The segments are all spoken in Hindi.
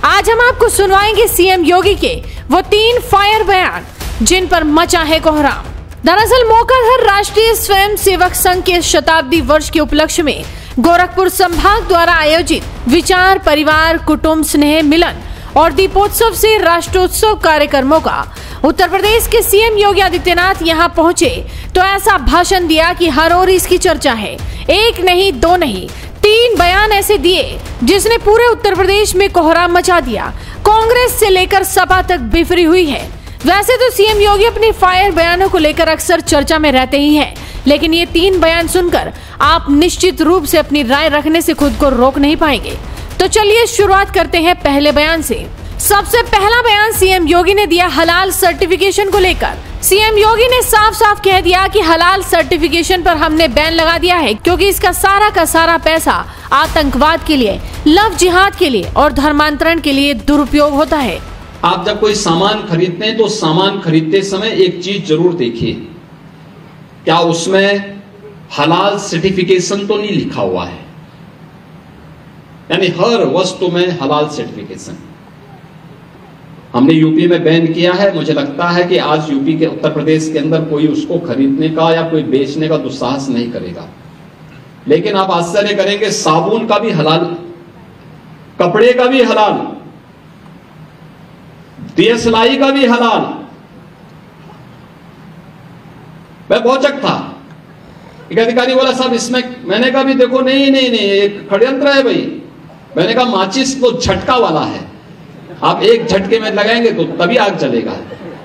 आज हम आपको सुनवाएंगे सीएम योगी के वो 3 फायर बयान जिन पर मचा है कोहराम। दरअसल मोकाधर राष्ट्रीय स्वयं सेवक संघ के शताब्दी वर्ष के उपलक्ष्य में गोरखपुर संभाग द्वारा आयोजित विचार, परिवार, कुटुंब, स्नेह, मिलन और दीपोत्सव से राष्ट्रोत्सव कार्यक्रमों का उत्तर प्रदेश के सीएम योगी आदित्यनाथ यहां पहुंचे तो ऐसा भाषण दिया कि हर ओर इसकी चर्चा है। एक नहीं, दो नहीं, 3 बयान ऐसे दिए जिसने पूरे उत्तर प्रदेश में कोहराम मचा दिया। कांग्रेस से लेकर सपा तक बिफरी हुई है। वैसे तो सीएम योगी अपने फायर बयानों को लेकर अक्सर चर्चा में रहते ही हैं, लेकिन ये 3 बयान सुनकर आप निश्चित रूप से अपनी राय रखने से खुद को रोक नहीं पाएंगे। तो चलिए शुरुआत करते हैं पहले बयान से। सबसे पहला बयान सीएम योगी ने दिया हलाल सर्टिफिकेशन को लेकर। सीएम योगी ने साफ साफ कह दिया कि हलाल सर्टिफिकेशन पर हमने बैन लगा दिया है, क्योंकि इसका सारा का सारा पैसा आतंकवाद के लिए, लव जिहाद के लिए और धर्मांतरण के लिए दुरुपयोग होता है। आप जब कोई सामान खरीदते हैं तो सामान खरीदते समय एक चीज जरूर देखिए, क्या उसमें हलाल सर्टिफिकेशन तो नहीं लिखा हुआ है। यानी हर वस्तु में हलाल सर्टिफिकेशन। हमने यूपी में बैन किया है। मुझे लगता है कि आज यूपी के, उत्तर प्रदेश के अंदर कोई उसको खरीदने का या कोई बेचने का दुस्साहस नहीं करेगा। लेकिन आप आश्चर्य करेंगे, साबुन का भी हलाल, कपड़े का भी हलाल, दिया सिलाई का भी हलाल। मैं भौचक था। एक अधिकारी बोला, साहब इसमें, मैंने कहा भी देखो, नहीं नहीं नहीं, एक षड्यंत्र है भाई। मैंने कहा माचिस तो झटका वाला है, आप एक झटके में लगाएंगे तो तभी आग जलेगा।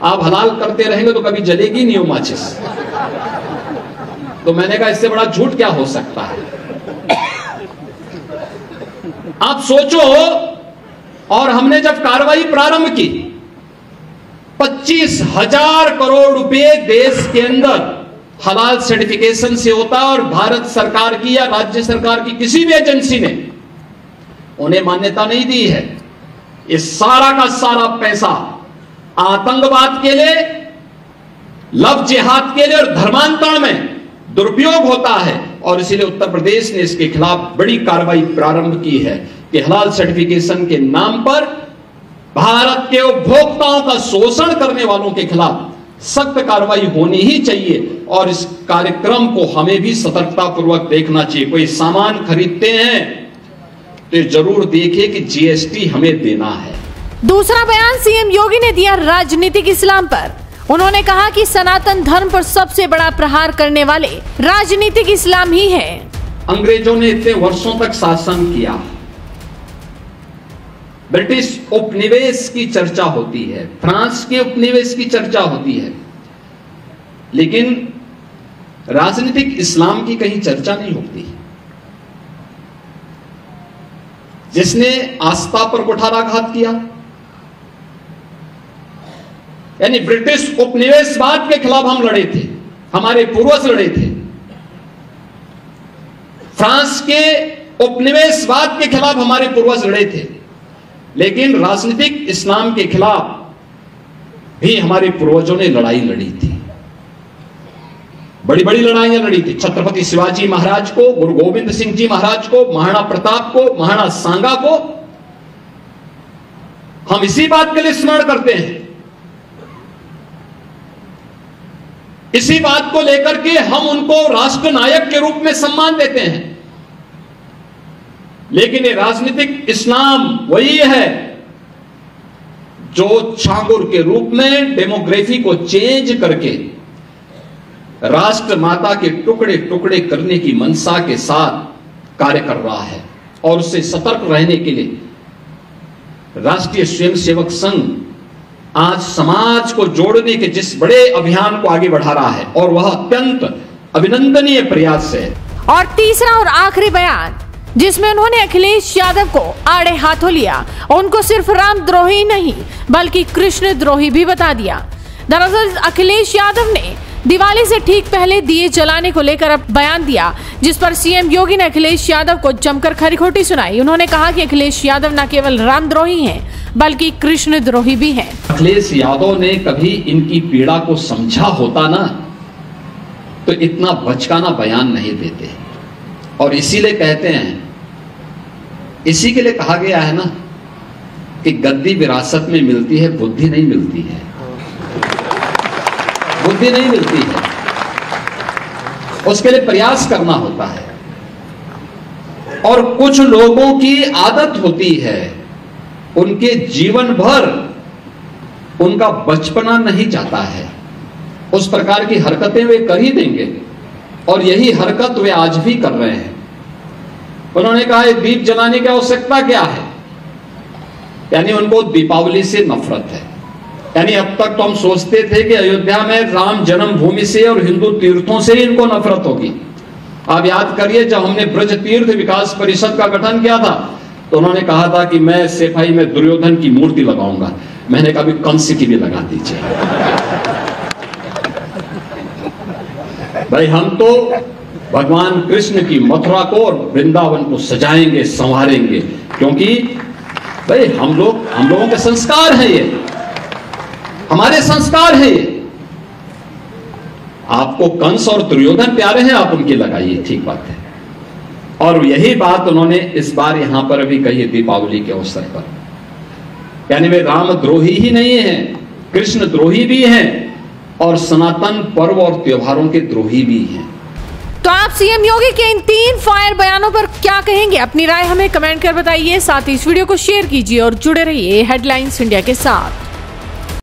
आप हलाल करते रहेंगे तो कभी जलेगी नहीं वो माचिस। तो मैंने कहा इससे बड़ा झूठ क्या हो सकता है। आप सोचो, और हमने जब कार्रवाई प्रारंभ की, 25,000 करोड़ रुपए देश के अंदर हलाल सर्टिफिकेशन से होता है, और भारत सरकार की या राज्य सरकार की किसी भी एजेंसी ने उन्हें मान्यता नहीं दी है। ये सारा का सारा पैसा आतंकवाद के लिए, लव जिहाद के लिए और धर्मांतरण में दुरुपयोग होता है, और इसीलिए उत्तर प्रदेश ने इसके खिलाफ बड़ी कार्रवाई प्रारंभ की है कि हलाल सर्टिफिकेशन के नाम पर भारत के उपभोक्ताओं का शोषण करने वालों के खिलाफ सख्त कार्रवाई होनी ही चाहिए। और इस कार्यक्रम को हमें भी सतर्कतापूर्वक देखना चाहिए। कोई सामान खरीदते हैं तो जरूर देखिए कि जीएसटी हमें देना है। दूसरा बयान सीएम योगी ने दिया राजनीतिक इस्लाम पर। उन्होंने कहा कि सनातन धर्म पर सबसे बड़ा प्रहार करने वाले राजनीतिक इस्लाम ही है। अंग्रेजों ने इतने वर्षों तक शासन किया, ब्रिटिश उपनिवेश की चर्चा होती है, फ्रांस के उपनिवेश की चर्चा होती है, लेकिन राजनीतिक इस्लाम की कहीं चर्चा नहीं होती। जिसने आस्था पर कुठाराघात किया, यानी ब्रिटिश उपनिवेशवाद के खिलाफ हम लड़े थे, हमारे पूर्वज लड़े थे। फ्रांस के उपनिवेशवाद के खिलाफ हमारे पूर्वज लड़े थे, लेकिन राजनीतिक इस्लाम के खिलाफ भी हमारे पूर्वजों ने लड़ाई लड़ी थी। बड़ी बड़ी लड़ाइयां लड़ी थी। छत्रपति शिवाजी महाराज को, गुरु गोविंद सिंह जी महाराज को, महाराणा प्रताप को, महाराणा सांगा को हम इसी बात के लिए स्मरण करते हैं। इसी बात को लेकर के हम उनको राष्ट्र नायक के रूप में सम्मान देते हैं। लेकिन ये राजनीतिक इस्लाम वही है जो छांगुर के रूप में डेमोग्राफी को चेंज करके राष्ट्र माता के टुकड़े टुकड़े करने की मंशा के साथ कार्य कर रहा है। और उससे सतर्क रहने के लिए राष्ट्रीय स्वयंसेवक संघ आज समाज को जोड़ने के जिस बड़े अभियान को आगे बढ़ा रहा है, और वह अत्यंत अभिनंदनीय प्रयास है। और तीसरा और आखिरी बयान जिसमें उन्होंने अखिलेश यादव को आड़े हाथों लिया, उनको सिर्फ रामद्रोही नहीं बल्कि कृष्ण द्रोही भी बता दिया। दरअसल अखिलेश यादव ने दिवाली से ठीक पहले दिए जलाने को लेकर अब बयान दिया, जिस पर सीएम योगी ने अखिलेश यादव को जमकर खरी खोटी सुनाई। उन्होंने कहा कि अखिलेश यादव न केवल रामद्रोही हैं बल्कि कृष्ण द्रोही भी हैं। अखिलेश यादव ने कभी इनकी पीड़ा को समझा होता ना तो इतना बचकाना बयान नहीं देते। और इसीलिए कहते हैं, इसी के लिए कहा गया है ना कि गद्दी विरासत में मिलती है, बुद्धि नहीं मिलती है। बुद्धि नहीं मिलती है, उसके लिए प्रयास करना होता है। और कुछ लोगों की आदत होती है, उनके जीवन भर उनका बचपना नहीं जाता है, उस प्रकार की हरकतें वे कर ही देंगे, और यही हरकत वे आज भी कर रहे हैं। उन्होंने कहा दीप जलाने की आवश्यकता क्या है, यानी उनको दीपावली से नफरत है। यानी अब तक तो हम सोचते थे कि अयोध्या में राम जन्मभूमि से और हिंदू तीर्थों से ही इनको नफरत होगी। आप याद करिए, जब हमने ब्रज तीर्थ विकास परिषद का गठन किया था तो उन्होंने कहा था कि मैं सेफाई में दुर्योधन की मूर्ति लगाऊंगा। मैंने कहा कंस की भी लगा दीजिए। भाई हम तो भगवान कृष्ण की मथुरा को और वृंदावन को सजाएंगे, संवारेंगे, क्योंकि भाई हम लोगों के संस्कार है, ये हमारे संस्कार है। ये आपको कंस और दुर्योधन प्यारे हैं, आप उनकी लगाइए, ठीक बात है। और यही बात उन्होंने इस बार यहां पर भी कही दीपावली के अवसर पर। यानी वे रामद्रोही ही नहीं हैं, कृष्ण द्रोही भी हैं और सनातन पर्व और त्योहारों के द्रोही भी हैं। तो आप सीएम योगी के इन 3 फायर बयानों पर क्या कहेंगे? अपनी राय हमें कमेंट कर बताइए। साथ ही इस वीडियो को शेयर कीजिए और जुड़े रहिए हेडलाइंस इंडिया के साथ।